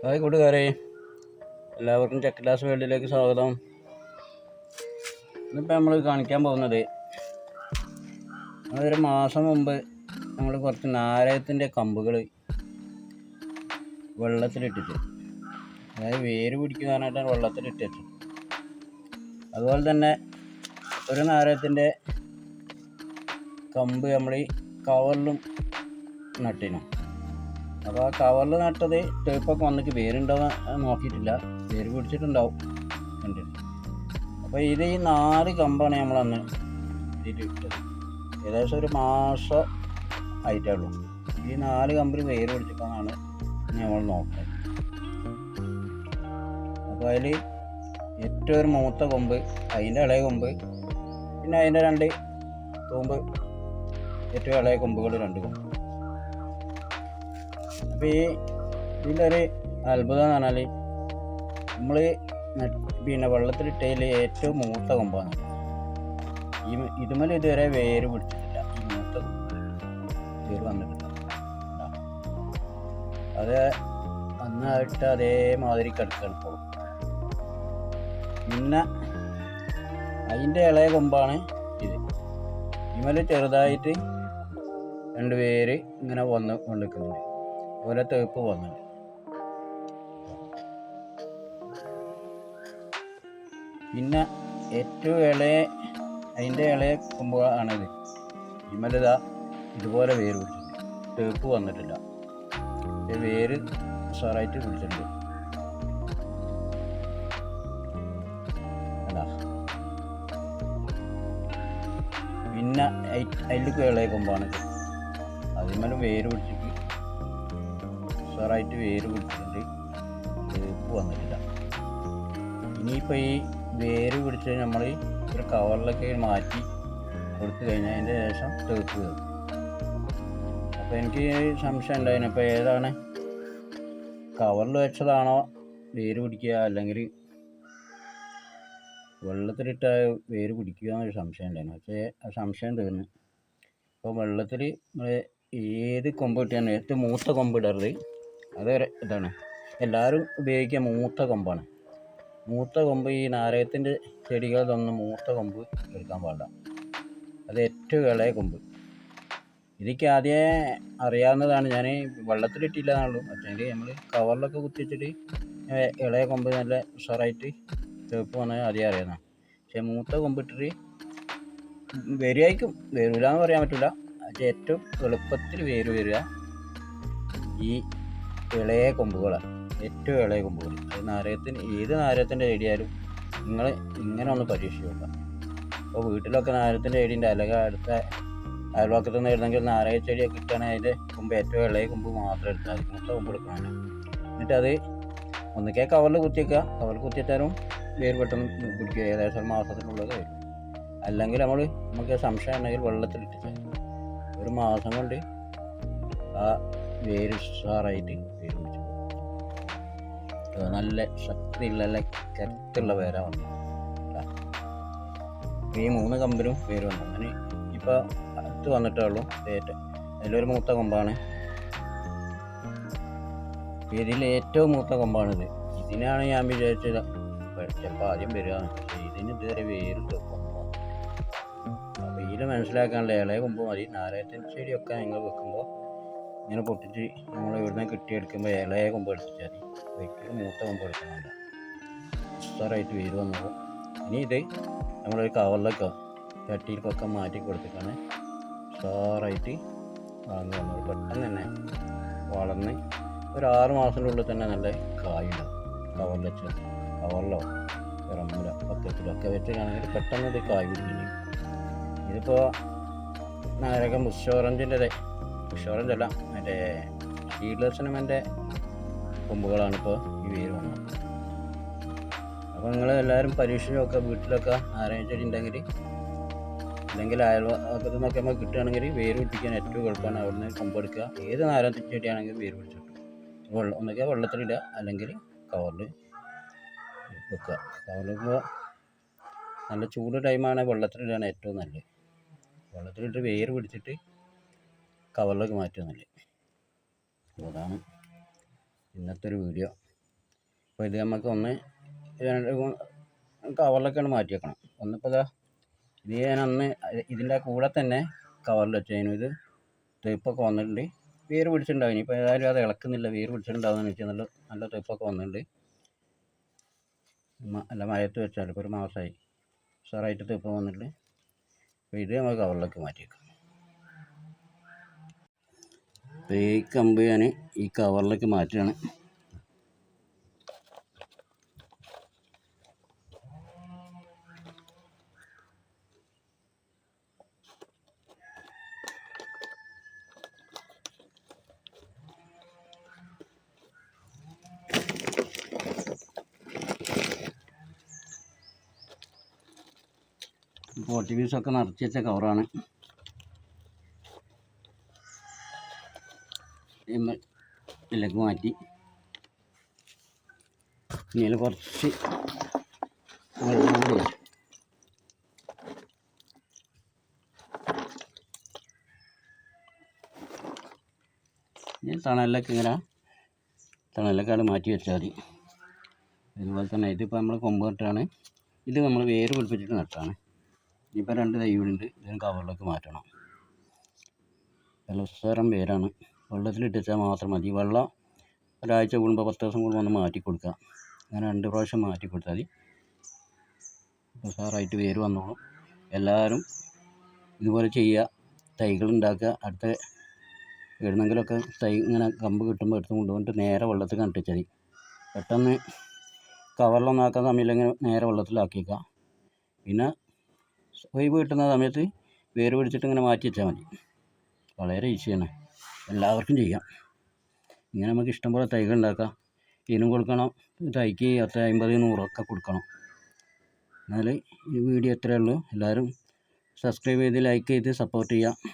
Hi കൂട്ടുകാരെ, എല്ലാവർക്കും check class വേൾഡിലേക്ക് സ്വാഗതം. ഇന്നിപ്പോൾ നമ്മൾ കാണിക്കാൻ പോകുന്നത് ഒരു മാസം മുമ്പ് നമ്മൾ കുറച്ച് നാരകത്തിൻ്റെ കമ്പുകൾ വെള്ളത്തിലിട്ടിട്ട്, അതായത് വേര് പിടിക്കാനായിട്ടാണ് വെള്ളത്തിലിട്ടിട്ട്. അതുപോലെ തന്നെ ഒരു നാരകത്തിൻ്റെ കമ്പ് നമ്മൾ കവറിലും നട്ടിനു. അപ്പോൾ ആ കവറിൽ നട്ടത് തേപ്പൊക്കെ വന്നിട്ട് വേരുണ്ടോയെന്ന് നോക്കിയിട്ടില്ല, വേര് പിടിച്ചിട്ടുണ്ടാവും കണ്ടിട്ട്. അപ്പോൾ ഇത് ഈ 4 കമ്പാണ് നമ്മളന്ന് ഇതിലിട്ടത്. ഏകദേശം ഒരു മാസം ആയിട്ടുള്ളൂ. ഈ 4 കമ്പിൽ വേര് പിടിച്ചിട്ടാണ് നമ്മൾ നോക്കുന്നത്. അപ്പോൾ അതിൽ ഏറ്റവും ഒരു മൂത്ത കൊമ്പ്, അതിൻ്റെ ഇളയ കൊമ്പ്, പിന്നെ അതിൻ്റെ 2 കൊമ്പ്, ഏറ്റവും ഇളയ കൊമ്പുകൾ 2 കൊമ്പ്. അപ്പോൾ ഇതിലൊരു അത്ഭുതം എന്ന് പറഞ്ഞാൽ നമ്മൾ പിന്നെ വെള്ളത്തിലിട്ടതിൽ ഏറ്റവും മൂത്ത കൊമ്പാണ്. ഇതുമേൽ ഇതുവരെ വേര് പിടിച്ചിട്ടില്ല. ഈ മൂത്ത വേര് വന്നിട്ടില്ല. അത് അന്നായിട്ട് അതേമാതിരി കിടക്കുകയാണ് ഇപ്പോൾ. പിന്നെ അതിൻ്റെ ഇളയ കൊമ്പാണ് ഇത്. ഇതുമേൽ ചെറുതായിട്ട് 2 വേര് ഇങ്ങനെ വന്ന് കൊണ്ടിരിക്കുന്നുണ്ട്. അതുപോലെ തേപ്പ് വന്നിട്ടുണ്ട്. പിന്നെ ഏറ്റവും അതിൻ്റെ ഇളയ കൊമ്പാണിത്. ഇമലിതാ ഇതുപോലെ വേര് പിടിച്ചിട്ടുണ്ട്. തേപ്പ് വന്നിട്ടില്ല. വേര് ഉഷാറായിട്ട് പിടിച്ചിട്ടുണ്ട്. അല്ല, പിന്നെ അതിലേക്ക് ഇളയ കൊമ്പാണിത്. അതിന്മേലും വേര് പിടിച്ചിട്ട് ഉഷാറായിട്ട് വേര് പിടിച്ചിട്ടുണ്ട്. തേപ്പ് വന്നിട്ടില്ല. ഇനിയിപ്പോൾ ഈ വേര് പിടിച്ച് നമ്മൾ ഒരു കവറിലൊക്കെ മാറ്റി കൊടുത്തു കഴിഞ്ഞാൽ അതിൻ്റെ ശേഷം തേപ്പ് കയറും. അപ്പോൾ എനിക്ക് സംശയം ഉണ്ടായിരുന്നു, അപ്പോൾ ഏതാണ് കവറിൽ വെച്ചതാണോ വേര് പിടിക്കുക, അല്ലെങ്കിൽ വെള്ളത്തിലിട്ട വേര് പിടിക്കുക എന്നൊരു സംശയം ഉണ്ടായിരുന്നു. പക്ഷേ ആ സംശയം തീർന്നു. അപ്പോൾ വെള്ളത്തിൽ ഏത് കൊമ്പ് കിട്ടിയാണ് ഏറ്റവും മൂത്ത കൊമ്പ് ഇടരുത്. അതൊരു ഇതാണ്, എല്ലാവരും ഉപയോഗിക്കുക മൂത്ത കൊമ്പാണ്. മൂത്ത കൊമ്പ് ഈ നാരകത്തിൻ്റെ ചെടികളിലൊന്നും മൂത്ത കൊമ്പ് എടുക്കാൻ പാടില്ല. അത് ഏറ്റവും ഇളയ കൊമ്പ്. എനിക്ക് ആദ്യമേ അറിയാവുന്നതാണ്, ഞാൻ വെള്ളത്തിലിട്ടില്ല എന്നുള്ളൂ. പക്ഷേ നമ്മൾ കവറിലൊക്കെ കുത്തിച്ചിട്ട് ഇളയ കൊമ്പ് നല്ല ഉഷാറായിട്ട് തേപ്പ് വന്നാൽ ആദ്യം അറിയാവുന്നതാണ്. പക്ഷേ മൂത്ത കൊമ്പിട്ടിട്ട് വരുമായിരിക്കും, വരില്ല എന്ന് പറയാൻ പറ്റില്ല. പക്ഷേ ഏറ്റവും എളുപ്പത്തിൽ വേര് വരിക ഈ ഇളയ കൊമ്പുകളാണ്, ഏറ്റവും ഇളയ കൊമ്പുകൾ. അത് ഏത് നാരകത്തിൻ്റെ ചെടിയായാലും നിങ്ങൾ ഇങ്ങനെ ഒന്ന് പരീക്ഷിച്ച് നോക്കാം. അപ്പോൾ വീട്ടിലൊക്കെ നാരകത്തിൻ്റെ ചെടിൻ്റെ അല്ലെങ്കിൽ അടുത്ത അയൽവക്കത്തു നിന്ന് എഴുതെങ്കിൽ നാരക ചെടിയൊക്കെ കിട്ടുകയാണെങ്കിൽ അതിൻ്റെ കൊമ്പ് ഏറ്റവും ഇളയ കൊമ്പ് മാത്രം എടുത്താൽ മതി, മൂത്ത കൊമ്പ് എടുക്കാനില്ല. എന്നിട്ട് അത് ഒന്നിക്കേ കവറിൽ കുത്തിവെക്കുക. കവറിൽ കുത്തിയിട്ടാലും വേര് പെട്ടെന്ന് പിടിക്കുക, ഏകദേശം ഒരു മാസത്തിനുള്ളത് വരും. അല്ലെങ്കിൽ നമുക്ക് സംശയം ഉണ്ടെങ്കിൽ വെള്ളത്തിലിട്ടിട്ട് ഒരു മാസം കൊണ്ട് ആ വേര് ഉഷാറായിട്ട് വേര് പിടിച്ചു. നല്ല ശക്തിയുള്ള നല്ല കരുത്തുള്ള വേര വന്നു. ഈ 3 കമ്പിലും വേര് വന്നു. അങ്ങനെ ഇപ്പോൾ അടുത്ത് വന്നിട്ടേ ഉള്ളൂ. അതിലൊരു മൂത്ത കൊമ്പാണ്. ഇതിൽ ഏറ്റവും മൂത്ത കൊമ്പാണിത്. ഇതിനാണ് ഞാൻ വിചാരിച്ചത് ചിലപ്പോൾ ആദ്യം വരിക. ഇതിന് ഇതുവരെ വേരുണ്ട് കൊമ്പാണ്. അപ്പോൾ ഇതിൽ മനസ്സിലാക്കാനുള്ള ഇളയ കൊമ്പ് മതി. നാരകത്തിൻ്റെ ചെടിയൊക്കെ നിങ്ങൾ വെക്കുമ്പോൾ ഇങ്ങനെ പൊട്ടിച്ച് നമ്മൾ ഇവിടുന്ന് കിട്ടിയെടുക്കുമ്പോൾ ഇളയ കൊമ്പ് എടുത്തിച്ചാൽ മതി. ഒരിക്കലും മൂത്ത കൊമ്പ് എടുക്കണമല്ല. ഉഷാറായിട്ട് വേര് വന്നു. ഇനി ഇത് നമ്മളൊരു കവറിലൊക്കെ ചട്ടിയിലൊക്കെ മാറ്റി കൊടുത്തിട്ടാണ് ഉഷാറായിട്ട് വളർന്ന് വന്നത്. പെട്ടെന്ന് തന്നെ വളർന്ന് ഒരു 6 മാസത്തിൻ്റെ ഉള്ളിൽ തന്നെ നല്ല കായുണ്ടാവും. കവറിൽ വെച്ച് കവറിലോ റമ്മിലോ പക്കത്തിലൊക്കെ വെച്ചിട്ടാണെങ്കിൽ പെട്ടെന്ന് ഇത് കായ് പിടിക്കുന്നു. ഇതിപ്പോൾ നാരകം ബുഷ് ഓറഞ്ചല്ല, മറ്റേ സീഡ്ലെസ് സിനമൻ്റെ കൊമ്പുകളാണിപ്പോൾ ഈ വേര് വന്നത്. അപ്പോൾ നിങ്ങൾ എല്ലാവരും പരീക്ഷിച്ച് നോക്കുക. വീട്ടിലൊക്കെ നാരങ്ങ ചെടി ഉണ്ടെങ്കിൽ, അല്ലെങ്കിൽ അയൽവക്കത്തു നിന്നൊക്കെ നമുക്ക് കിട്ടുകയാണെങ്കിൽ വേര് പിടിപ്പിക്കാൻ ഏറ്റവും എളുപ്പമാണ്. അവിടെ നിന്ന് കൊമ്പെടുക്കുക. ഏത് നാരങ്ങ ചെടിയാണെങ്കിലും വേര് പിടിച്ചിട്ടു. ഒന്നൊക്കെ വെള്ളത്തിലിടുക, അല്ലെങ്കിൽ കവറിൽ വെക്കുക. കവറിലിപ്പോൾ നല്ല ചൂട് ടൈമാണ്, വെള്ളത്തിലിടാണ് ഏറ്റവും നല്ലത്. വെള്ളത്തിലിട്ട് വേര് പിടിച്ചിട്ട് കവറിലേക്ക് മാറ്റുക നല്ലത്. അതാണ് ഇന്നത്തെ ഒരു വീഡിയോ. അപ്പോൾ ഇത് നമുക്ക് ഒന്ന് കവറിലൊക്കെയാണ് മാറ്റി വെക്കണം. ഒന്നിപ്പോൾ ഇതാ ഇത് ഞാൻ അന്ന് ഇതിൻ്റെ കൂടെ തന്നെ കവറിൽ വെച്ചതിനും ഇത് തേപ്പൊക്കെ വന്നിട്ടുണ്ട്. വേര് പിടിച്ചിട്ടുണ്ടാവും. ഇനിയിപ്പോൾ ഏതായാലും അത് ഇളക്കുന്നില്ല, വേര് പിടിച്ചിട്ടുണ്ടാവുമെന്ന് വെച്ചാൽ നല്ല തേപ്പൊക്കെ വന്നിട്ടുണ്ട്. അല്ല മഴയത്ത് വെച്ചാൽ ഇപ്പോൾ ഒരു മാസമായി ഉഷാറായിട്ട് തേപ്പ് വന്നിട്ടുണ്ട്. അപ്പോൾ ഇത് നമ്മൾ കവറിലേക്ക് മാറ്റി വെക്കാം. അപ്പോൾ ഈ കമ്പ് ഞാൻ ഈ കവറിലേക്ക് മാറ്റുകയാണ്. പോട്ടി പീസൊക്കെ നിറച്ച് വെച്ച കവറാണ്. ഇതിലേക്ക് മാറ്റി ഇനി കുറച്ച് വെള്ളം കൂടി വെച്ചു. ഇനി തണലൊക്കെ മാറ്റി വെച്ചാൽ മതി. അതുപോലെ തന്നെ ഇതിപ്പോൾ നമ്മൾ കൊമ്പ് നട്ടാണ്. ഇത് നമ്മൾ വേര് പിടിപ്പിച്ചിട്ട് നട്ടാണ്. ഇനിയിപ്പോൾ 2 തൈകളുണ്ട്. ഇതിന് കവറിലേക്ക് മാറ്റണം. ഉസാരം വേരാണ്. വെള്ളത്തിലിട്ടാൽ മാത്രം മതി. വെള്ളം ഒരാഴ്ച കൂടുമ്പോൾ 10 ദിവസം കൂടുമ്പോൾ ഒന്ന് മാറ്റി കൊടുക്കുക. അങ്ങനെ 2 പ്രാവശ്യം മാറ്റി കൊടുത്താൽ മതി. ഉസാറായിട്ട് വേര് വന്നോളും. എല്ലാവരും ഇതുപോലെ ചെയ്യുക, തൈകൾ ഉണ്ടാക്കുക. അടുത്ത എവിടുന്നെങ്കിലുമൊക്കെ തൈ ഇങ്ങനെ കമ്പ് കിട്ടുമ്പോൾ എടുത്ത് കൊണ്ടുപോയിട്ട് നേരെ വെള്ളത്തിൽ നട്ടിച്ചാൽ മതി. പെട്ടെന്ന് കവറിലൊന്നും ആക്കാൻ സമയമില്ലെങ്കിൽ നേരെ വെള്ളത്തിലാക്കിയേക്കാം. പിന്നെ ഒഴിവ് കിട്ടുന്ന സമയത്ത് വേര് പിടിച്ചിട്ട് ഇങ്ങനെ മാറ്റി വെച്ചാൽ മതി. വളരെ ഈസിയാണ്, എല്ലാവർക്കും ചെയ്യാം. ഇങ്ങനെ നമുക്ക് ഇഷ്ടംപോലെ തൈകൾ ഉണ്ടാക്കാം. ഇതിനും കൊടുക്കണം, തൈക്ക് 10, 50, 100 ഒക്കെ കൊടുക്കണം. എന്നാൽ ഈ വീഡിയോ ഇത്രയേ ഉള്ളൂ. എല്ലാവരും സബ്സ്ക്രൈബ് ചെയ്ത് ലൈക്ക് ചെയ്ത് സപ്പോർട്ട് ചെയ്യുക.